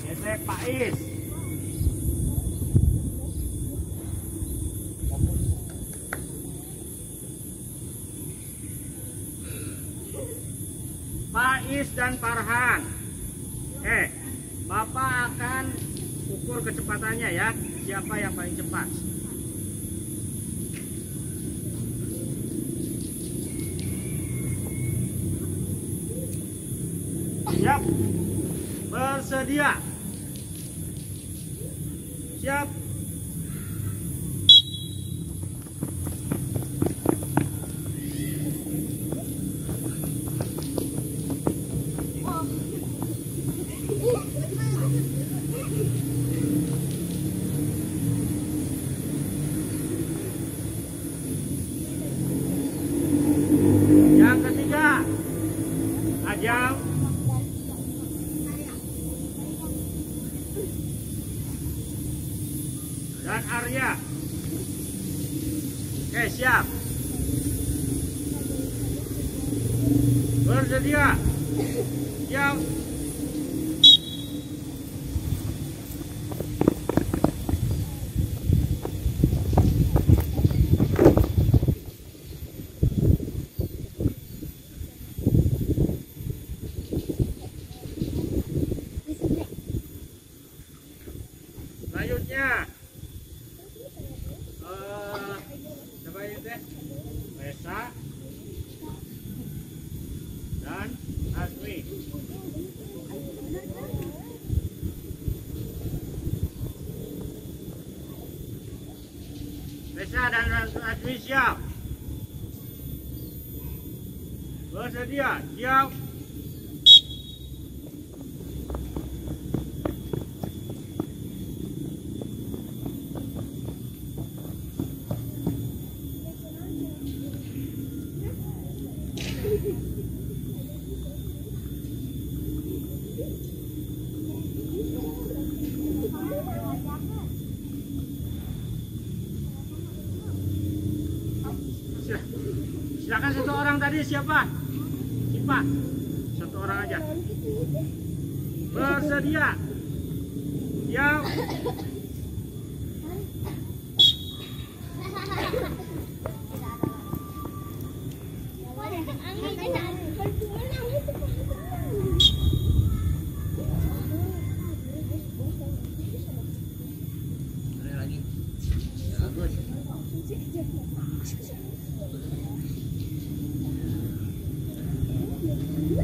Gesek Pak Is. Pak Is dan Farhan. Bapak akan ukur kecepatannya ya. Siapa yang paling cepat? Siap? Bersedia? Siap? Yang ketiga, Ajam. Dan Arya. Oke, siap. Bersedia. Siap. Selanjutnya coba ini teh Resa dan Asmi. Resa dan Asmi siap. Bersedia, siap. Silakan satu orang tadi siapa? Siapa? Satu orang aja. Bersedia. Siap.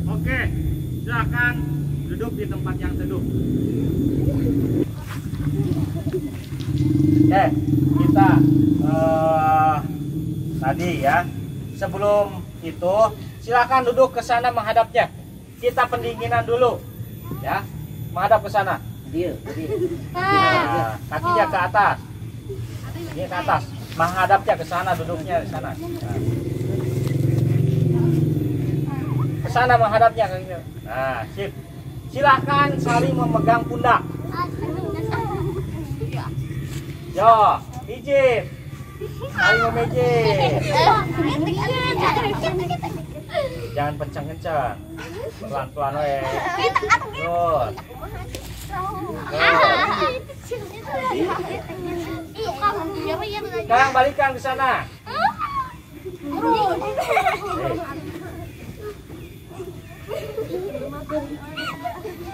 Oke, silakan duduk di tempat yang teduh. Oke, kita tadi ya, sebelum itu silakan duduk ke sana menghadapnya. Kita pendinginan dulu, ya, menghadap ke sana. Kakinya ke atas, ini ke atas. menghadapnya ke sana, duduknya di sana. Ke sana menghadapnya ke sini. Nah, sip. Silahkan saling memegang pundak. Yo, izin. Saling memijit. Jangan kencang-kencang. Pelan-pelan we. Terus. Sekarang balikan ke sana.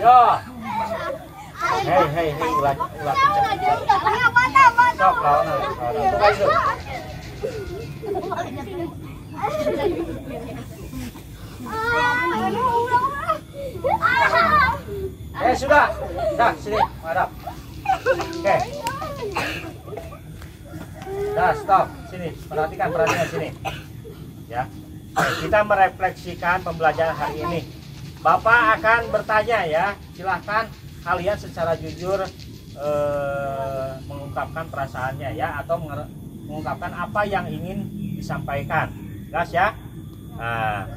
Yo. Hei, ulah kencang. Sok lawan. Sudah. Dah, sini, hadap. Oke. Dah, stop. Sini, perhatikan sini. Ya. Oke, kita merefleksikan pembelajaran hari ini. Bapak akan bertanya ya. Silahkan kalian secara jujur mengungkapkan perasaannya ya, atau mengungkapkan apa yang ingin disampaikan. Jelas ya? Nah,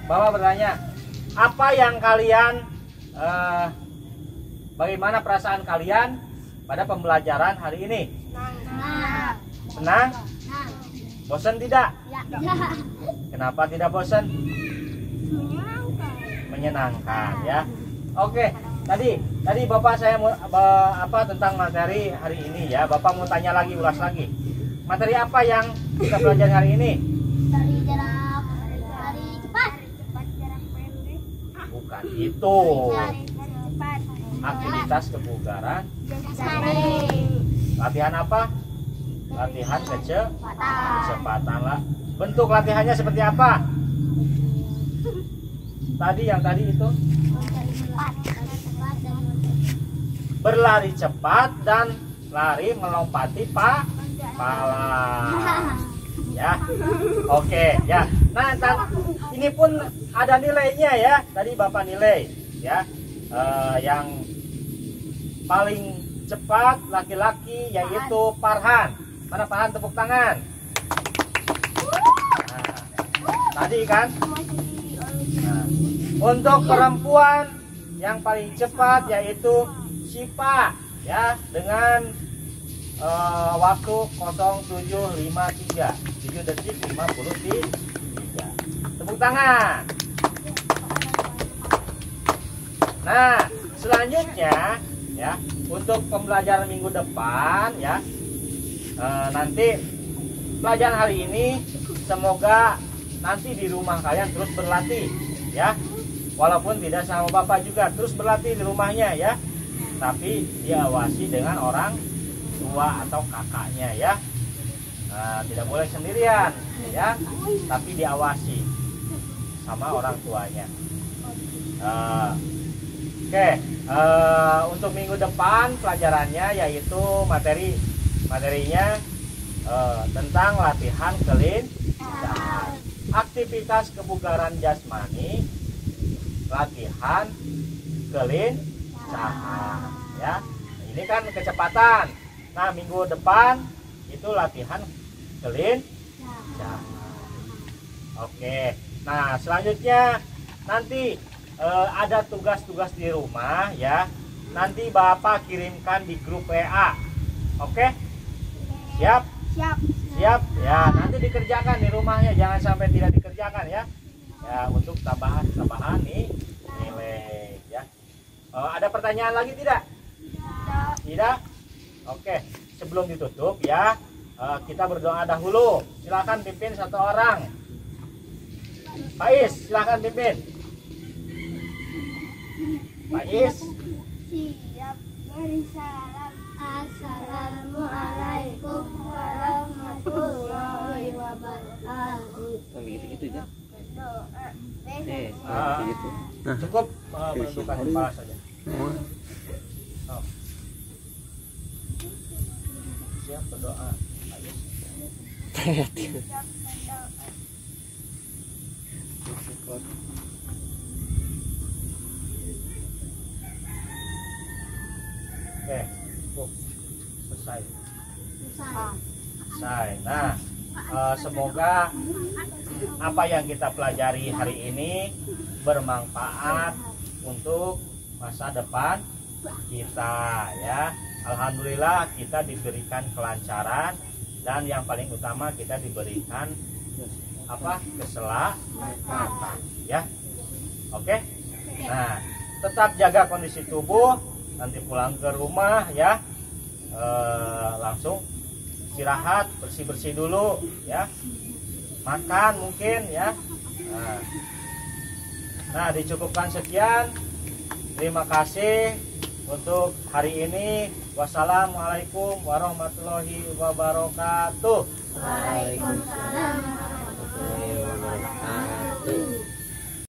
Bapak bertanya, apa yang kalian bagaimana perasaan kalian pada pembelajaran hari ini? Senang? Bosan tidak? Kenapa tidak bosan? Menyenangkan ya. Oke, tadi Bapak saya mau tentang materi hari ini ya. Bapak mau tanya lagi, ulas lagi. Materi apa yang kita belajar hari ini? Dari jarak cepat. Jarak pendek. Bukan itu. Aktivitas kebugaran. Latihan apa? Latihan kecepatan lah. Bentuk latihannya seperti apa? Yang tadi itu berlari cepat dan lari melompati pala. Ya, oke ya. Nah, ini pun ada nilainya ya. Tadi Bapak nilai ya. Yang paling cepat laki-laki yaitu Farhan. Mana Farhan, tepuk tangan. Nah, tadi kan. Nah, untuk perempuan yang paling cepat yaitu Sipa ya, dengan waktu 07.53, 7 detik 53. Tepuk tangan. Nah, selanjutnya ya, untuk pembelajaran minggu depan ya, nanti pelajaran hari ini semoga nanti di rumah kalian terus berlatih ya, walaupun tidak sama Bapak juga, terus berlatih di rumahnya ya, tapi diawasi dengan orang tua atau kakaknya ya. Tidak boleh sendirian ya, tapi diawasi sama orang tuanya. Oke, untuk minggu depan pelajarannya yaitu materinya tentang latihan kelincahan, aktivitas kebugaran jasmani, latihan kelincahan ya. Ini kan kecepatan. Nah, minggu depan itu latihan kelincahan. Oke. Nah, selanjutnya nanti ada tugas-tugas di rumah ya. Nanti Bapak kirimkan di grup WA. Oke? Siap? Siap ya. Nanti dikerjakan di rumahnya, jangan sampai tidak dikerjakan ya. Ya, untuk tambahan nih nilai ya. Ada pertanyaan lagi tidak? Tidak? Oke. Sebelum ditutup ya, kita berdoa dahulu. Silakan pimpin satu orang. Pak Is, silakan pimpin. Pak Is. Siap, beri salam. Assalamualaikum warahmatullahi wabarakatuh. Gitu ya. Berdoa. Gitu. Cukup menundukkan kepala saja. Siap berdoa. Pak Is. Oke, cukup. Selesai. selesai. Nah, semoga apa yang kita pelajari hari ini bermanfaat untuk masa depan kita ya. Alhamdulillah kita diberikan kelancaran dan yang paling utama kita diberikan keselamatan ya. Oke. Nah, tetap jaga kondisi tubuh, nanti pulang ke rumah ya langsung istirahat, bersih-bersih dulu ya, makan mungkin ya. Nah, dicukupkan sekian, terima kasih untuk hari ini. Wassalamualaikum warahmatullahi wabarakatuh. Waalaikumsalam warahmatullahi wabarakatuh.